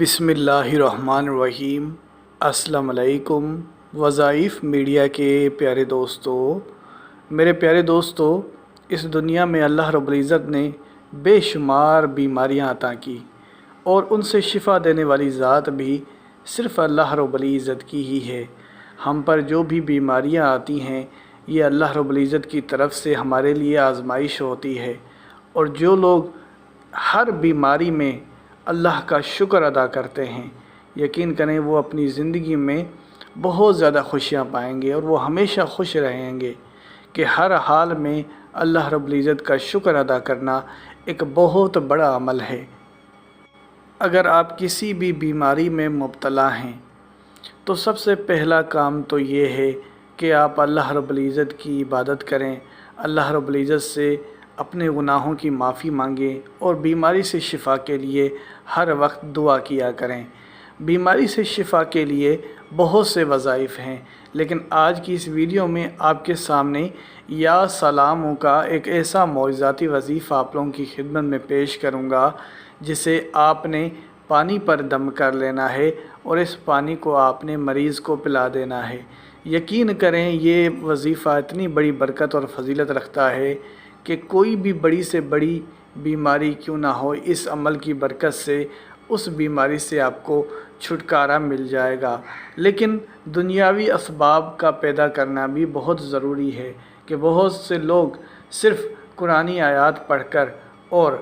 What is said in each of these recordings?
بسم اللہ الرحمن الرحیم۔ السلام علیکم وظائف میڈیا کے پیارے دوستو، میرے پیارے دوستو، اس دنیا میں اللہ رب العزت نے بے شمار بیماریاں عطا کی اور ان سے شفا دینے والی ذات بھی صرف اللہ رب العزت کی ہی ہے۔ ہم پر جو بھی بیماریاں آتی ہیں یہ اللہ رب العزت کی طرف سے ہمارے لیے آزمائش ہوتی ہے، اور جو لوگ ہر بیماری میں اللہ کا شکر ادا کرتے ہیں، یقین کریں وہ اپنی زندگی میں بہت زیادہ خوشیاں پائیں گے اور وہ ہمیشہ خوش رہیں گے کہ ہر حال میں اللہ رب العزت کا شکر ادا کرنا ایک بہت بڑا عمل ہے۔ اگر آپ کسی بھی بیماری میں مبتلا ہیں تو سب سے پہلا کام تو یہ ہے کہ آپ اللہ رب العزت کی عبادت کریں، اللہ رب العزت سے اپنے گناہوں کی معافی مانگیں اور بیماری سے شفا کے لیے ہر وقت دعا کیا کریں۔ بیماری سے شفا کے لیے بہت سے وظائف ہیں، لیکن آج کی اس ویڈیو میں آپ کے سامنے یا سلاموں کا ایک ایسا معجزاتی وظیفہ آپ لوگوں کی خدمت میں پیش کروں گا جسے آپ نے پانی پر دم کر لینا ہے اور اس پانی کو آپ نے مریض کو پلا دینا ہے۔ یقین کریں یہ وظیفہ اتنی بڑی برکت اور فضیلت رکھتا ہے کہ کوئی بھی بڑی سے بڑی بیماری کیوں نہ ہو، اس عمل کی برکت سے اس بیماری سے آپ کو چھٹکارا مل جائے گا۔ لیکن دنیاوی اسباب کا پیدا کرنا بھی بہت ضروری ہے کہ بہت سے لوگ صرف قرآنی آیات پڑھ کر اور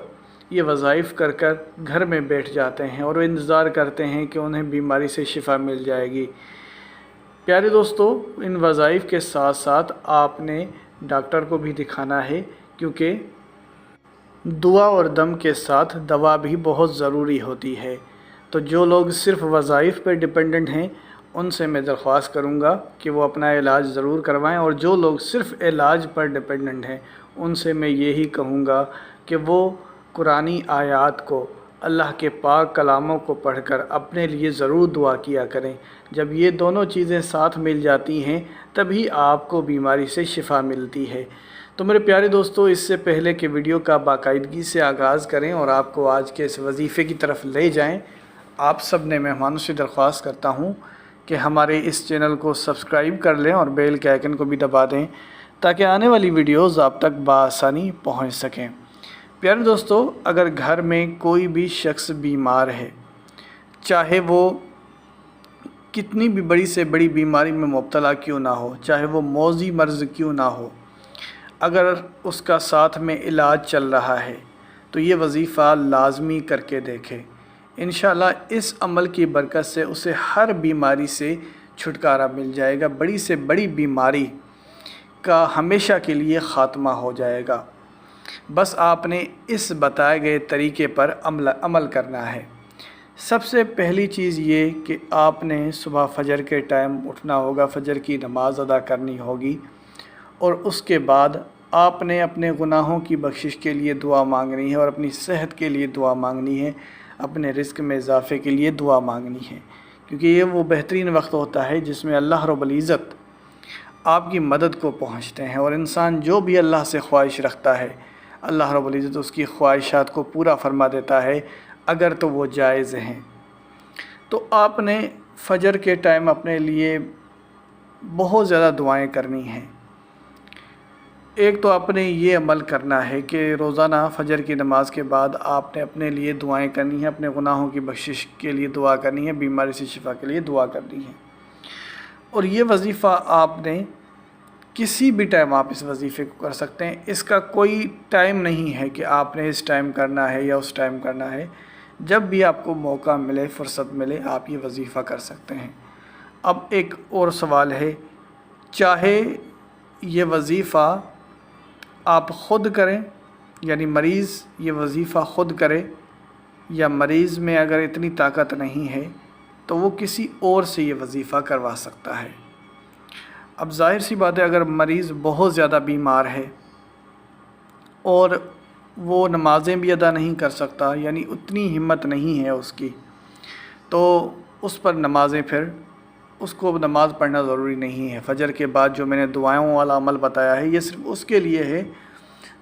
یہ وظائف کر کر گھر میں بیٹھ جاتے ہیں اور وہ انتظار کرتے ہیں کہ انہیں بیماری سے شفا مل جائے گی۔ پیارے دوستو، ان وظائف کے ساتھ ساتھ آپ نے ڈاکٹر کو بھی دکھانا ہے، کیونکہ دعا اور دم کے ساتھ دوا بھی بہت ضروری ہوتی ہے۔ تو جو لوگ صرف وظائف پر ڈیپینڈنٹ ہیں ان سے میں درخواست کروں گا کہ وہ اپنا علاج ضرور کروائیں، اور جو لوگ صرف علاج پر ڈیپینڈنٹ ہیں ان سے میں یہی کہوں گا کہ وہ قرآنی آیات کو، اللہ کے پاک کلاموں کو پڑھ کر اپنے لیے ضرور دعا کیا کریں۔ جب یہ دونوں چیزیں ساتھ مل جاتی ہیں تبھی آپ کو بیماری سے شفا ملتی ہے۔ تو میرے پیارے دوستو، اس سے پہلے کہ ویڈیو کا باقاعدگی سے آغاز کریں اور آپ کو آج کے اس وظیفے کی طرف لے جائیں، آپ سب نے مہمانوں سے درخواست کرتا ہوں کہ ہمارے اس چینل کو سبسکرائب کر لیں اور بیل کے آئیکن کو بھی دبا دیں تاکہ آنے والی ویڈیوز آپ تک بآسانی پہنچ سکیں۔ پیارے دوستو، اگر گھر میں کوئی بھی شخص بیمار ہے، چاہے وہ کتنی بھی بڑی سے بڑی بیماری میں مبتلا کیوں نہ ہو، چاہے وہ موذی مرض کیوں نہ ہو، اگر اس کا ساتھ میں علاج چل رہا ہے تو یہ وظیفہ لازمی کر کے دیکھے۔ انشاءاللہ اس عمل کی برکت سے اسے ہر بیماری سے چھٹکارا مل جائے گا، بڑی سے بڑی بیماری کا ہمیشہ کے لیے خاتمہ ہو جائے گا۔ بس آپ نے اس بتائے گئے طریقے پر عمل کرنا ہے۔ سب سے پہلی چیز یہ کہ آپ نے صبح فجر کے ٹائم اٹھنا ہوگا، فجر کی نماز ادا کرنی ہوگی، اور اس کے بعد آپ نے اپنے گناہوں کی بخشش کے لیے دعا مانگنی ہے اور اپنی صحت کے لیے دعا مانگنی ہے، اپنے رزق میں اضافے کے لیے دعا مانگنی ہے، کیونکہ یہ وہ بہترین وقت ہوتا ہے جس میں اللہ رب العزت آپ کی مدد کو پہنچتے ہیں، اور انسان جو بھی اللہ سے خواہش رکھتا ہے اللہ رب العزت اس کی خواہشات کو پورا فرما دیتا ہے اگر تو وہ جائز ہیں۔ تو آپ نے فجر کے ٹائم اپنے لیے بہت زیادہ دعائیں کرنی ہیں۔ ایک تو آپ نے یہ عمل کرنا ہے کہ روزانہ فجر کی نماز کے بعد آپ نے اپنے لیے دعائیں کرنی ہیں، اپنے گناہوں کی بخشش کے لیے دعا کرنی ہے، بیماری سے شفا کے لیے دعا کرنی ہے۔ اور یہ وظیفہ آپ نے کسی بھی ٹائم آپ اس وظیفے کو کر سکتے ہیں، اس کا کوئی ٹائم نہیں ہے کہ آپ نے اس ٹائم کرنا ہے یا اس ٹائم کرنا ہے، جب بھی آپ کو موقع ملے، فرصت ملے، آپ یہ وظیفہ کر سکتے ہیں۔ اب ایک اور سوال ہے، چاہے یہ وظیفہ آپ خود کریں، یعنی مریض یہ وظیفہ خود کرے، یا مریض میں اگر اتنی طاقت نہیں ہے تو وہ کسی اور سے یہ وظیفہ کروا سکتا ہے۔ اب ظاہر سی بات ہے، اگر مریض بہت زیادہ بیمار ہے اور وہ نمازیں بھی ادا نہیں کر سکتا، یعنی اتنی ہمت نہیں ہے اس کی، تو اس پر نمازیں پھر اس کو نماز پڑھنا ضروری نہیں ہے۔ فجر کے بعد جو میں نے دعاؤں والا عمل بتایا ہے یہ صرف اس کے لیے ہے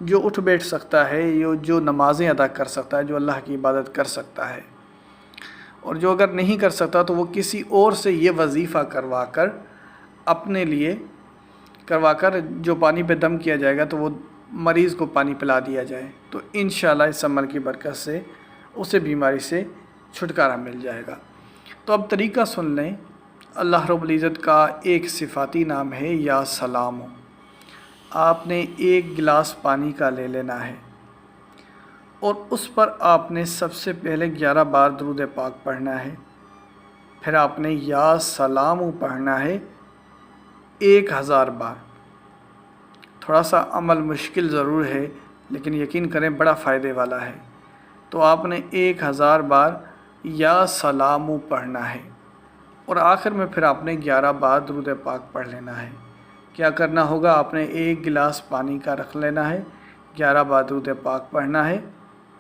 جو اٹھ بیٹھ سکتا ہے، جو نمازیں ادا کر سکتا ہے، جو اللہ کی عبادت کر سکتا ہے۔ اور جو اگر نہیں کر سکتا تو وہ کسی اور سے یہ وظیفہ کروا کر اپنے لیے جو پانی پہ دم کیا جائے گا تو وہ مریض کو پانی پلا دیا جائے، تو انشاءاللہ اس عمل کی برکت سے اسے بیماری سے چھٹکارا مل جائے گا۔ تو اب طریقہ سن لیں۔ اللہ رب العزت کا ایک صفاتی نام ہے یا سلام۔ آپ نے ایک گلاس پانی کا لے لینا ہے اور اس پر آپ نے سب سے پہلے 11 بار درود پاک پڑھنا ہے، پھر آپ نے یا سلام پڑھنا ہے 1000 بار۔ تھوڑا سا عمل مشکل ضرور ہے لیکن یقین کریں بڑا فائدے والا ہے۔ تو آپ نے 1000 بار یا سلام پڑھنا ہے اور آخر میں پھر آپ نے 11 بار درود پاک پڑھ لینا ہے۔ کیا کرنا ہوگا؟ آپ نے ایک گلاس پانی کا رکھ لینا ہے، 11 بار درود پاک پڑھنا ہے،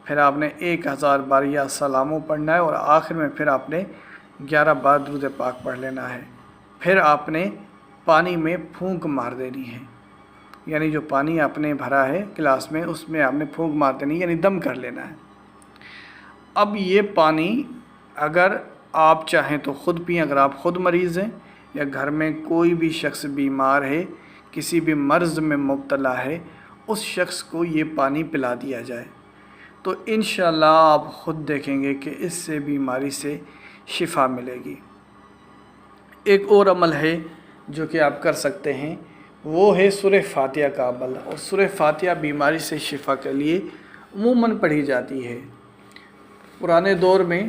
پھر آپ نے 1000 بار یا سلام پڑھنا ہے اور آخر میں پھر آپ نے 11 بار درود پاک پڑھ لینا ہے۔ پھر آپ نے پانی میں پھونک مار دینی ہے، یعنی جو پانی آپ نے بھرا ہے گلاس میں اس میں آپ نے پھونک مار دینی ہے، یعنی دم کر لینا ہے۔ اب یہ پانی اگر آپ چاہیں تو خود پئیں، اگر آپ خود مریض ہیں یا گھر میں کوئی بھی شخص بیمار ہے، کسی بھی مرض میں مبتلا ہے، اس شخص کو یہ پانی پلا دیا جائے تو انشاءاللہ آپ خود دیکھیں گے کہ اس سے بیماری سے شفا ملے گی۔ ایک اور عمل ہے جو کہ آپ کر سکتے ہیں، وہ ہے سورہ فاتحہ کا عمل، اور سورہ فاتحہ بیماری سے شفا کے لیے عموماً پڑھی جاتی ہے۔ پرانے دور میں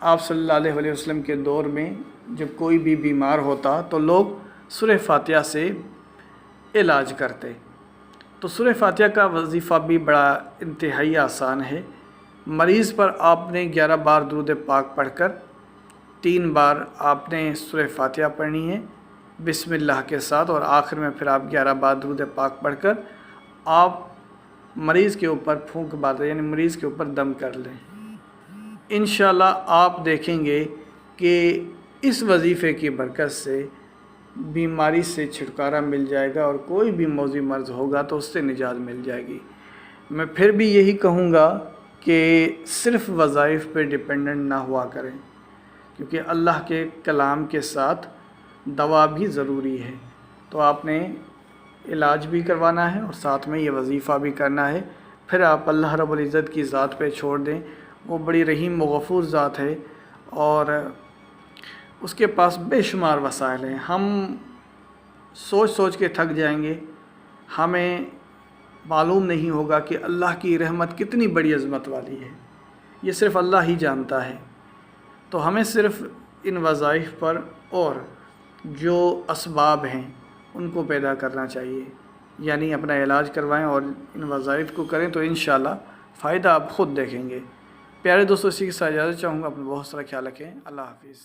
آپ صلی اللہ علیہ وسلم کے دور میں جب کوئی بھی بیمار ہوتا تو لوگ سورہ فاتحہ سے علاج کرتے۔ تو سورہ فاتحہ کا وظیفہ بھی بڑا انتہائی آسان ہے۔ مریض پر آپ نے 11 بار درود پاک پڑھ کر 3 بار آپ نے سورہ فاتحہ پڑھنی ہے بسم اللہ کے ساتھ، اور آخر میں پھر آپ 11 بار درود پاک پڑھ کر آپ مریض کے اوپر پھونک مار دیں، یعنی مریض کے اوپر دم کر لیں۔ انشاءاللہ آپ دیکھیں گے کہ اس وظیفے کی برکت سے بیماری سے چھٹکارا مل جائے گا اور کوئی بھی موذی مرض ہوگا تو اس سے نجات مل جائے گی۔ میں پھر بھی یہی کہوں گا کہ صرف وظائف پہ ڈیپینڈنٹ نہ ہوا کریں، کیونکہ اللہ کے کلام کے ساتھ دوا بھی ضروری ہے۔ تو آپ نے علاج بھی کروانا ہے اور ساتھ میں یہ وظیفہ بھی کرنا ہے، پھر آپ اللہ رب العزت کی ذات پہ چھوڑ دیں۔ وہ بڑی رحیم و غفور ذات ہے اور اس کے پاس بے شمار وسائل ہیں۔ ہم سوچ کے تھک جائیں گے، ہمیں معلوم نہیں ہوگا کہ اللہ کی رحمت کتنی بڑی عظمت والی ہے، یہ صرف اللہ ہی جانتا ہے۔ تو ہمیں صرف ان وظائف پر اور جو اسباب ہیں ان کو پیدا کرنا چاہیے، یعنی اپنا علاج کروائیں اور ان وظائف کو کریں تو انشاءاللہ فائدہ آپ خود دیکھیں گے۔ پیارے دوستو، اسی کے ساتھ اجازت چاہوں گا، اپنا بہت سارا خیال رکھیں۔ اللہ حافظ۔